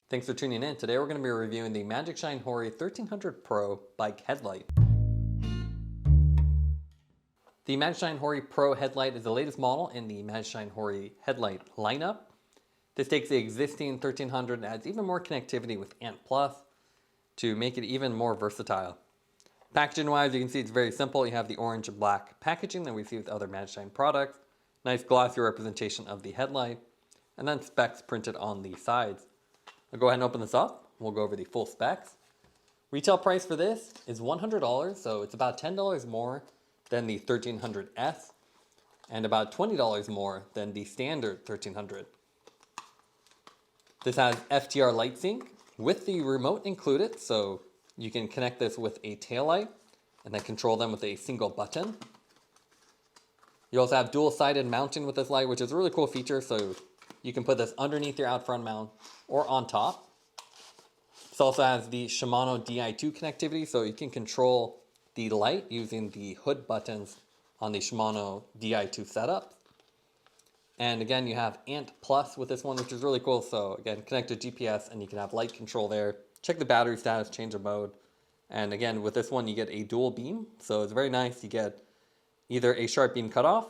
Thanks for tuning in. Today we're going to be reviewing the Magicshine HORI 1300 Pro bike headlight. The Magicshine HORI Pro headlight is the latest model in the Magicshine HORI headlight lineup. This takes the existing 1300 and adds even more connectivity with Ant Plus to make it even more versatile. Packaging wise, you can see it's very simple. You have the orange and black packaging that we see with other Magicshine products. Nice glossy representation of the headlight, and then specs printed on the sides. I'll go ahead and open this up. We'll go over the full specs. Retail price for this is $100, so it's about $10 more than the 1300S and about $20 more than the standard 1300. This has FTR LightSync with the remote included, so you can connect this with a taillight and then control them with a single button. You also have dual-sided mounting with this light, which is a really cool feature, so you can put this underneath your out front mount or on top. This also has the Shimano Di2 connectivity, so you can control the light using the hood buttons on the Shimano Di2 setup. And again, you have Ant Plus with this one, which is really cool. So again, connect to GPS and you can have light control there. Check the battery status, change the mode. And again, with this one, you get a dual beam. So it's very nice. You get either a sharp beam cutoff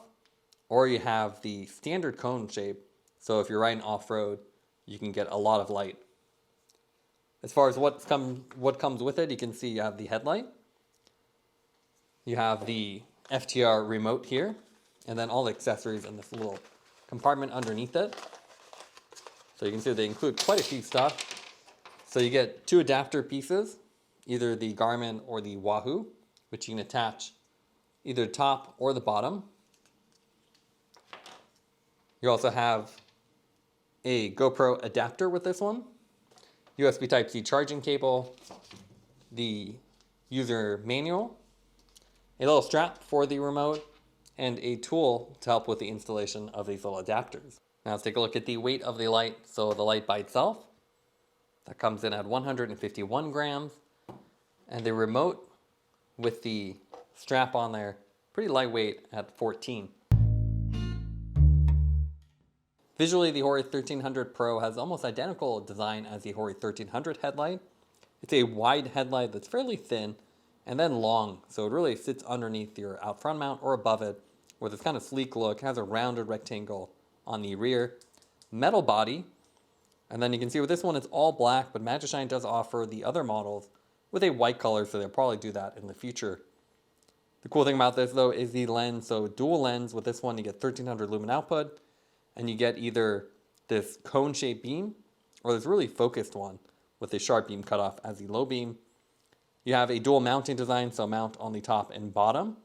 or you have the standard cone shape. So if you're riding off-road, you can get a lot of light. As far as what comes with it, you can see you have the headlight. You have the FTR remote here, and then all the accessories in this little compartment underneath it. So you can see they include quite a few stuff. So you get two adapter pieces, either the Garmin or the Wahoo, which you can attach either the top or the bottom. You also have a GoPro adapter with this one, USB Type-C charging cable, the user manual, a little strap for the remote, and a tool to help with the installation of these little adapters. Now let's take a look at the weight of the light. So the light by itself, that comes in at 151 grams, and the remote with the strap on there, pretty lightweight at 14. Visually, the HORI 1300 Pro has almost identical design as the HORI 1300 headlight. It's a wide headlight that's fairly thin and then long, so it really sits underneath your out front mount or above it with this kind of sleek look. It has a rounded rectangle on the rear, metal body, and then you can see with this one it's all black, but Magicshine does offer the other models with a white color, so they'll probably do that in the future. The cool thing about this though is the lens. So dual lens with this one, you get 1300 lumen output, and you get either this cone-shaped beam or this really focused one with a sharp beam cutoff as the low beam. You have a dual mounting design, so mount on the top and bottom.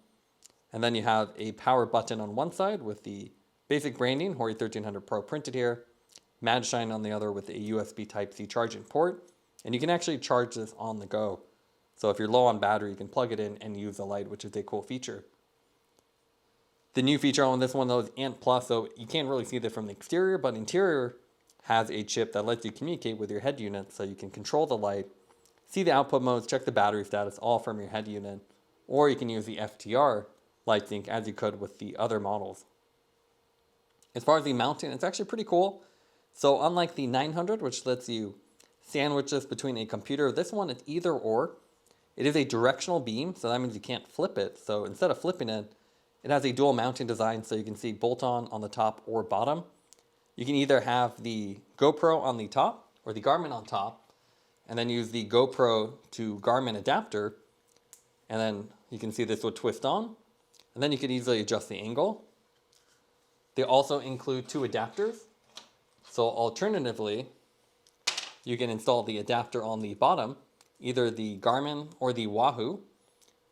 And then you have a power button on one side with the basic branding, HORI 1300 Pro printed here. Magicshine on the other with a USB Type-C charging port. And you can actually charge this on the go. So if you're low on battery, you can plug it in and use the light, which is a cool feature. The new feature on this one though is Ant Plus, so you can't really see this from the exterior, but interior has a chip that lets you communicate with your head unit, so you can control the light, see the output modes, check the battery status, all from your head unit, or you can use the FTR LightSync as you could with the other models. As far as the mounting, it's actually pretty cool. So unlike the 900, which lets you sandwich this between a computer, this one it's either or. It is a directional beam, so that means you can't flip it. So instead of flipping it, it has a dual mounting design, so you can see bolt-on the top or bottom. You can either have the GoPro on the top or the Garmin on top, and then use the GoPro to Garmin adapter, and then you can see this would twist on, and then you could easily adjust the angle. They also include two adapters, so alternatively, you can install the adapter on the bottom, either the Garmin or the Wahoo,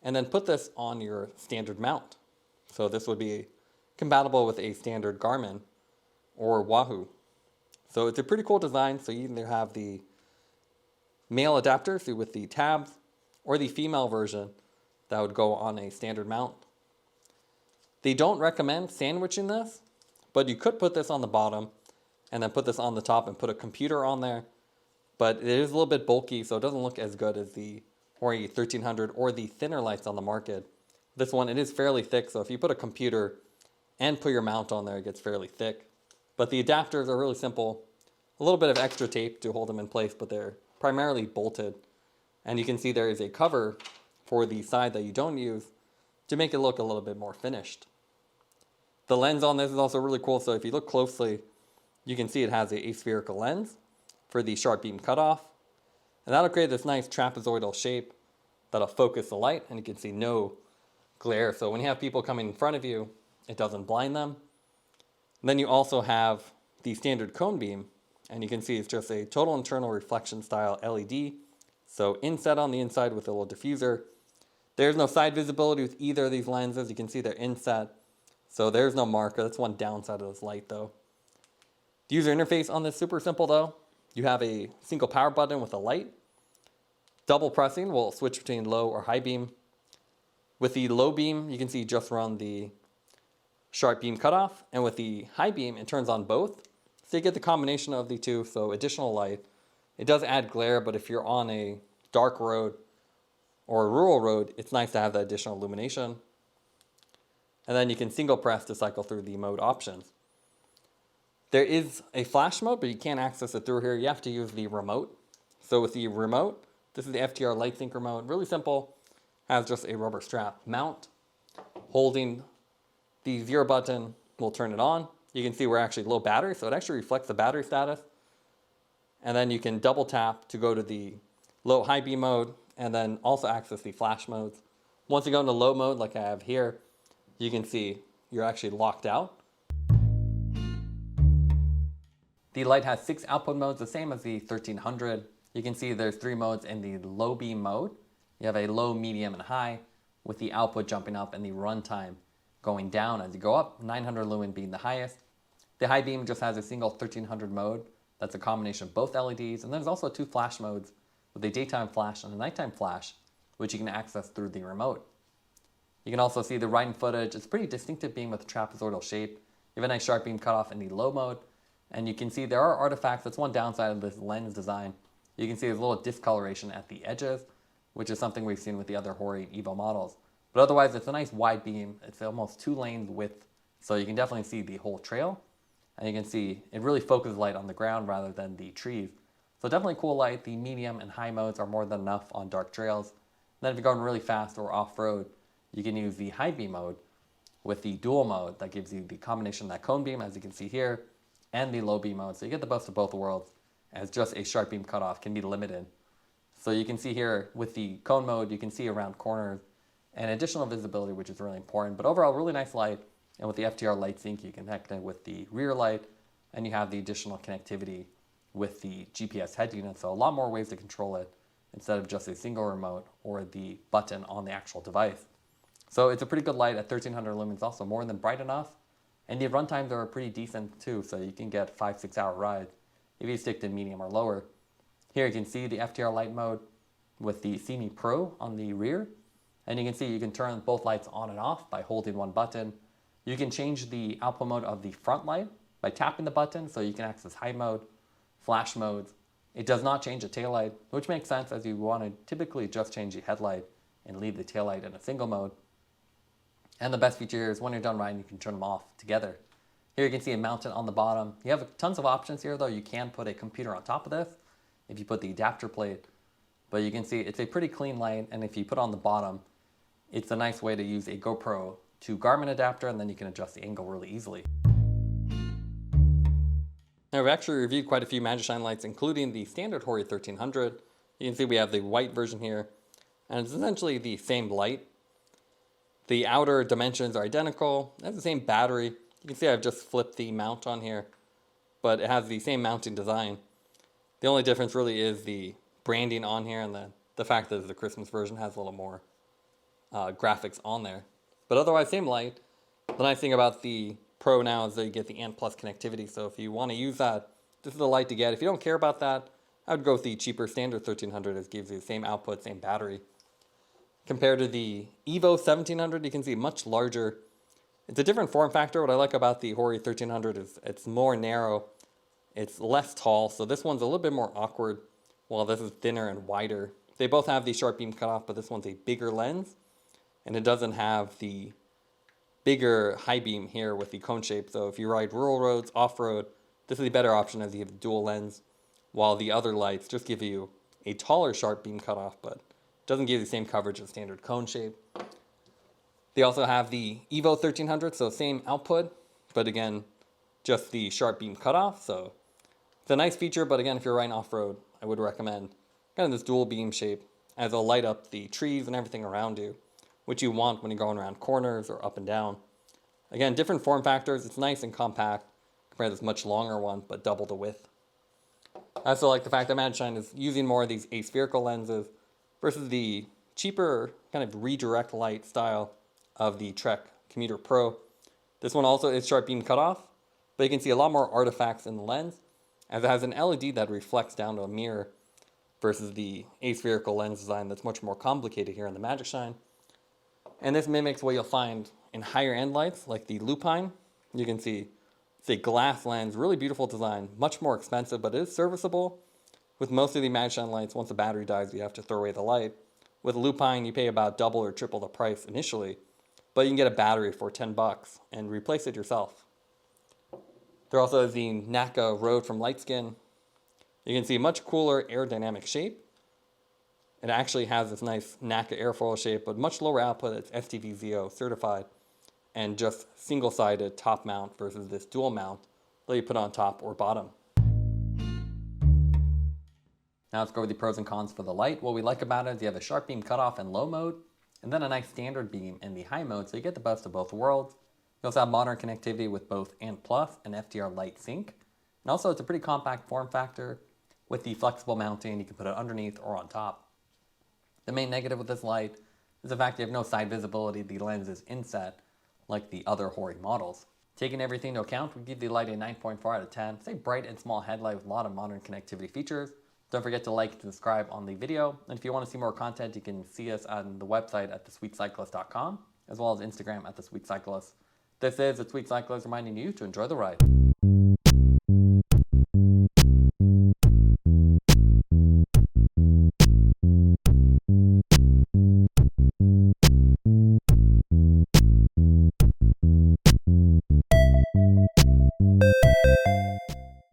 and then put this on your standard mount. So this would be compatible with a standard Garmin or Wahoo. So it's a pretty cool design. So you either have the male adapter, so with the tabs, or the female version that would go on a standard mount. They don't recommend sandwiching this, but you could put this on the bottom and then put this on the top and put a computer on there. But it is a little bit bulky, so it doesn't look as good as the HORI 1300 or the thinner lights on the market. This one, it is fairly thick, so if you put a computer and put your mount on there, it gets fairly thick. But the adapters are really simple. a little bit of extra tape to hold them in place, but they're primarily bolted. And you can see there is a cover for the side that you don't use to make it look a little bit more finished. The lens on this is also really cool, so if you look closely, you can see it has a aspherical lens for the sharp beam cutoff. And that'll create this nice trapezoidal shape that'll focus the light, and you can see no glare. So when you have people coming in front of you, it doesn't blind them. And then you also have the standard cone beam, and you can see it's just a total internal reflection style LED. So inset on the inside with a little diffuser. There's no side visibility with either of these lenses. You can see they're inset. So there's no marker. That's one downside of this light though. The user interface on this is super simple though. You have a single power button with a light. Double pressing will switch between low or high beam. With the low beam, you can see just run the sharp beam cutoff, and with the high beam, it turns on both. So you get the combination of the two, so additional light. It does add glare, but if you're on a dark road or a rural road, it's nice to have that additional illumination. And then you can single press to cycle through the mode options. There is a flash mode, but you can't access it through here. You have to use the remote. So with the remote, this is the FTR LightSync remote. Really simple. Has just a rubber strap mount. Holding the 0 button will turn it on. You can see we're actually low battery, so it actually reflects the battery status. And then you can double tap to go to the low high beam mode, and then also access the flash modes. Once you go into low mode, like I have here, you can see you're actually locked out. The light has 6 output modes, the same as the 1300. You can see there's 3 modes in the low beam mode. You have a low, medium, and high, with the output jumping up and the runtime going down as you go up, 900 lumen being the highest. The high beam just has a single 1300 mode. That's a combination of both LEDs. And there's also 2 flash modes with a daytime flash and a nighttime flash, which you can access through the remote. You can also see the riding footage. It's pretty distinctive beam with a trapezoidal shape. You have a nice sharp beam cutoff in the low mode. And you can see there are artifacts. That's one downside of this lens design. You can see there's a little discoloration at the edges, which is something we've seen with the other HORI and Evo models. But otherwise, it's a nice wide beam. It's almost 2 lanes width, so you can definitely see the whole trail. And you can see it really focuses light on the ground rather than the trees. So definitely cool light. The medium and high modes are more than enough on dark trails. And then if you're going really fast or off-road, you can use the high beam mode with the dual mode. That gives you the combination of that cone beam, as you can see here, and the low beam mode. So you get the best of both worlds, as just a sharp beam cutoff can be limited. So you can see here with the cone mode, you can see around corners and additional visibility, which is really important. But overall, really nice light. And with the FTR LightSync, you can connect it with the rear light, and you have the additional connectivity with the GPS head unit. So a lot more ways to control it instead of just a single remote or the button on the actual device. So it's a pretty good light at 1300 lumens, also more than bright enough. And the run times are pretty decent too, so you can get 5-6 hour rides if you stick to medium or lower. Here you can see the FTR light mode with the See Me Pro on the rear. And you can see you can turn both lights on and off by holding one button. You can change the output mode of the front light by tapping the button, so you can access high mode, flash modes. It does not change the taillight, which makes sense as you want to typically just change the headlight and leave the taillight in a single mode. And the best feature here is when you're done riding, you can turn them off together. Here you can see a mounted on the bottom. You have tons of options here though. You can put a computer on top of this if you put the adapter plate. But you can see it's a pretty clean light, and if you put on the bottom, it's a nice way to use a GoPro to Garmin adapter, and then you can adjust the angle really easily. Now we've actually reviewed quite a few Magicshine lights, including the standard HORI 1300. You can see we have the white version here, and it's essentially the same light. The outer dimensions are identical. It has the same battery. You can see I've just flipped the mount on here, but it has the same mounting design. The only difference really is the branding on here, and the fact that the Christmas version has a little more graphics on there. But otherwise, same light. The nice thing about the Pro now is that you get the ANT Plus connectivity. So if you want to use that, this is the light to get. If you don't care about that, I would go with the cheaper standard 1300. It gives you the same output, same battery. Compared to the Evo 1700, you can see much larger. It's a different form factor. What I like about the HORI 1300 is it's more narrow. It's less tall. So this one's a little bit more awkward, while this is thinner and wider. They both have the sharp beam cutoff, but this one's a bigger lens. And it doesn't have the bigger high beam here with the cone shape. So if you ride rural roads, off-road, This is the better option as you have the dual lens, while the other lights just give you a taller sharp beam cutoff, but doesn't give you the same coverage as standard cone shape. They also have the Evo 1300, so same output, but again, just the sharp beam cutoff. So it's a nice feature, but again, if you're riding off-road, I would recommend kind of this dual beam shape, as it'll light up the trees and everything around you, which you want when you're going around corners or up and down. Again, different form factors. It's nice and compact compared to this much longer one, but double the width. I also like the fact that Magicshine is using more of these aspherical lenses versus the cheaper kind of redirect light style of the Trek Commuter Pro. This one also is sharp beam cutoff, but you can see a lot more artifacts in the lens, as it has an LED that reflects down to a mirror versus the aspherical lens design that's much more complicated here in the Magicshine. And this mimics what you'll find in higher end lights like the Lupine. You can see it's a glass lens, really beautiful design, much more expensive, but it is serviceable. With most of the Magicshine lights, once the battery dies, you have to throw away the light. With Lupine, you pay about double or triple the price initially, but you can get a battery for 10 bucks and replace it yourself. There also is the NACA Road from LightSKIN. You can see a much cooler aerodynamic shape. It actually has this nice NACA airfoil shape, but much lower output. It's STVZO certified, and just single-sided top mount versus this dual mount that you put on top or bottom. Now let's go over the pros and cons for the light. What we like about it is you have a sharp beam cutoff in low mode, and then a nice standard beam in the high mode, so you get the best of both worlds. You also have modern connectivity with both and FTR LightSync. And also it's a pretty compact form factor. With the flexible mounting, you can put it underneath or on top. The main negative with this light is the fact you have no side visibility. The lens is inset like the other Hori models. Taking everything into account, we give the light a 9.4 out of 10. It's a bright and small headlight with a lot of modern connectivity features. Don't forget to like and subscribe on the video. And if you want to see more content, you can see us on the website at thesweetcyclist.com, as well as Instagram at thesweetcyclist. This is The Sweet Cyclist reminding you to enjoy the ride.